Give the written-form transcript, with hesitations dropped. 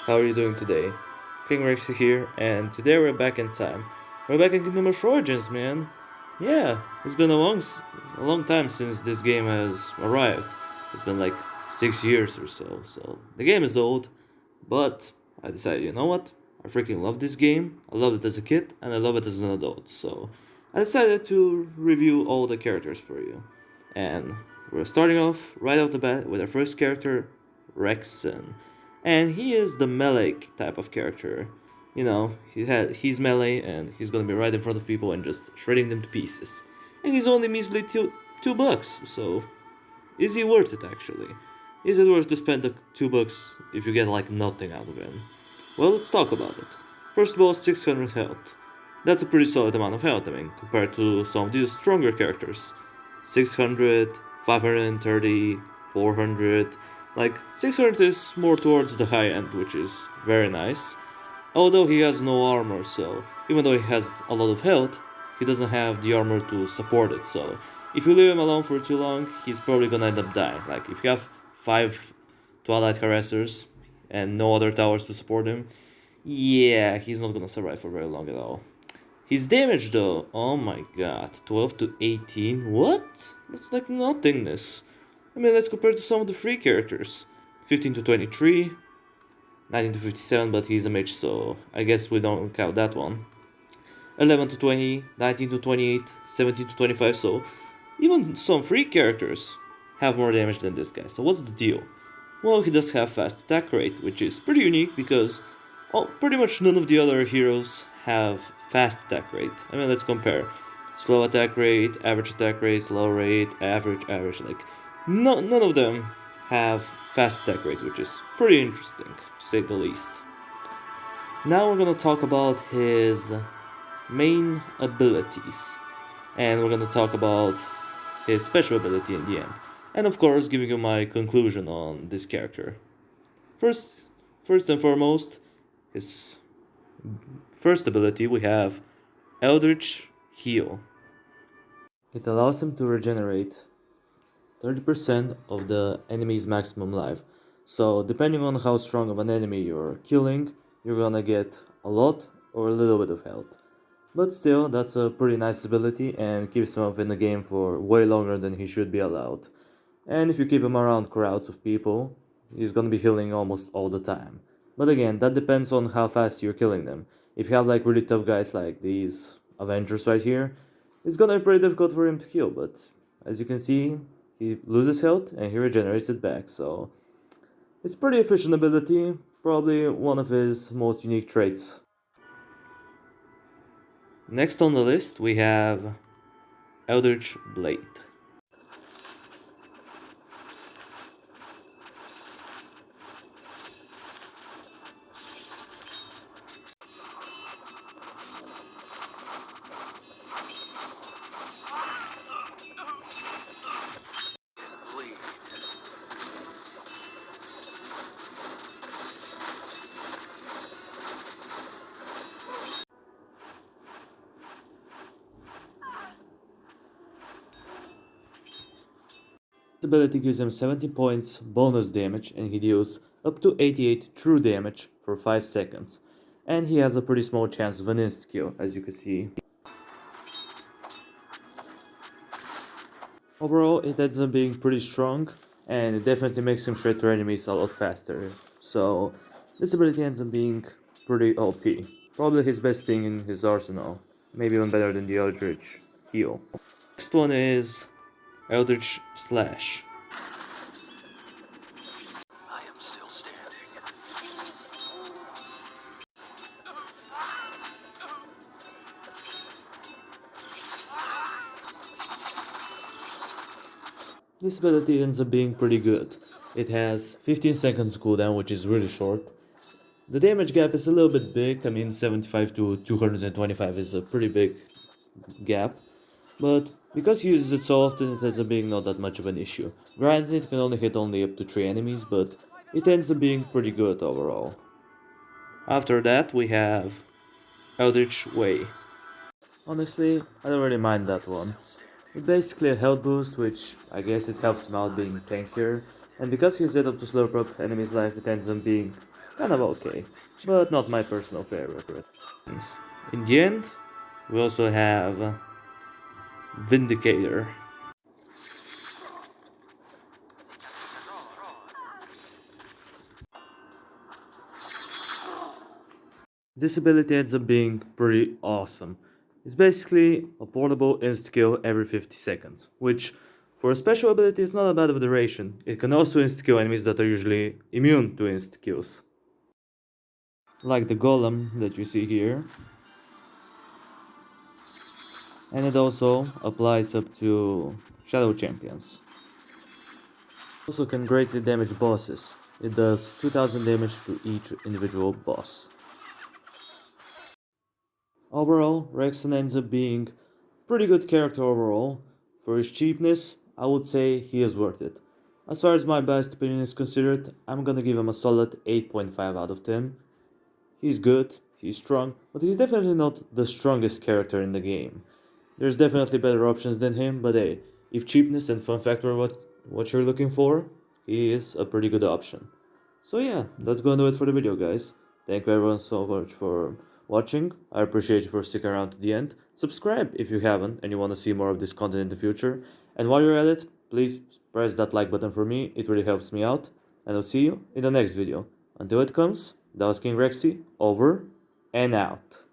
How are you doing today? King Rexen here, and today we're back in time. We're back in Kingdom of Origins, man. Yeah, it's been a long time since this game has arrived. It's been like 6 years or so. So the game is old, but I decided, you know what? I freaking love this game. I loved it as a kid, and I love it as an adult. So I decided to review all the characters for you. And we're starting off right off the bat with our first character, Rexen. And he is the melee type of character. You know, he's melee and he's gonna be right in front of people and just shredding them to pieces. And he's only measly $2, so is he worth it actually? Is it worth to spend the $2 if you get like nothing out of him? Well, let's talk about it. First of all, 600 health. That's a pretty solid amount of health, I mean, compared to some of these stronger characters. 600, 530, 400. Like, 600 is more towards the high end, which is very nice. Although he has no armor, so even though he has a lot of health, he doesn't have the armor to support it, so if you leave him alone for too long, he's probably gonna end up dying. Like, if you have 5 Twilight Harassers and no other towers to support him, yeah, he's not gonna survive for very long at all. His damage though, oh my god, 12 to 18, what? That's like nothingness. I mean, let's compare to some of the free characters. 15 to 23, 19 to 57, but he's a mage, so I guess we don't count that one. 11 to 20, 19 to 28, 17 to 25, so even some free characters have more damage than this guy. So what's the deal? Well, he does have fast attack rate, which is pretty unique because pretty much none of the other heroes have fast attack rate. I mean, let's compare. Slow attack rate, average attack rate, slow rate, average, like none of them have fast attack rate, which is pretty interesting, to say the least. Now we're gonna talk about his main abilities, and we're gonna talk about his special ability in the end, and of course giving you my conclusion on this character. First, first and foremost, his first ability we have Eldritch Heal. It allows him to regenerate 30% of the enemy's maximum life. So depending on how strong of an enemy you're killing, you're gonna get a lot or a little bit of health. But still, that's a pretty nice ability and keeps him up in the game for way longer than he should be allowed. And if you keep him around crowds of people, he's gonna be healing almost all the time. But again, that depends on how fast you're killing them. If you have like really tough guys like these Avengers right here, it's gonna be pretty difficult for him to heal, but as you can see, he loses health and he regenerates it back, so it's pretty efficient ability, probably one of his most unique traits. Next on the list we have Eldritch Blade. This ability gives him 70 points bonus damage and he deals up to 88 true damage for 5 seconds. And he has a pretty small chance of an insta-kill, as you can see. Overall, it ends up being pretty strong, and it definitely makes him shred through enemies a lot faster. So, this ability ends up being pretty OP. Probably his best thing in his arsenal. Maybe even better than the Eldritch Heal. Next one is Eldritch Slash. I am still standing. This ability ends up being pretty good. It has 15 seconds cooldown, which is really short. The damage gap is a little bit big, I mean 75 to 225 is a pretty big gap, but because he uses it so often it ends up being not that much of an issue. Granted, it can only hit up to 3 enemies, but it ends up being pretty good overall. After that we have Eldritch Way. Honestly, I don't really mind that one. It's basically a health boost, which I guess it helps him out being tankier, and because he's able to slurp up enemies' life, it ends up being kind of okay, but not my personal favorite. In the end, we also have Vindicator. This ability ends up being pretty awesome. It's basically a portable insta-kill every 50 seconds, which for a special ability is not a bad of a duration. It can also insta-kill enemies that are usually immune to insta-kills. Like the golem that you see here. And it also applies up to shadow champions. Also can greatly damage bosses. It does 2000 damage to each individual boss. Overall, Rexen ends up being pretty good character overall. For his cheapness, I would say he is worth it. As far as my best opinion is considered, I'm gonna give him a solid 8.5 out of 10. He's good, he's strong, but he's definitely not the strongest character in the game. There's definitely better options than him, but hey, if cheapness and fun factor are what you're looking for, he is a pretty good option. So yeah, that's gonna do it for the video, guys. Thank you everyone so much for watching. I appreciate you for sticking around to the end. Subscribe if you haven't and you want to see more of this content in the future. And while you're at it, please press that like button for me. It really helps me out. And I'll see you in the next video. Until it comes, that was King Rexy, over and out.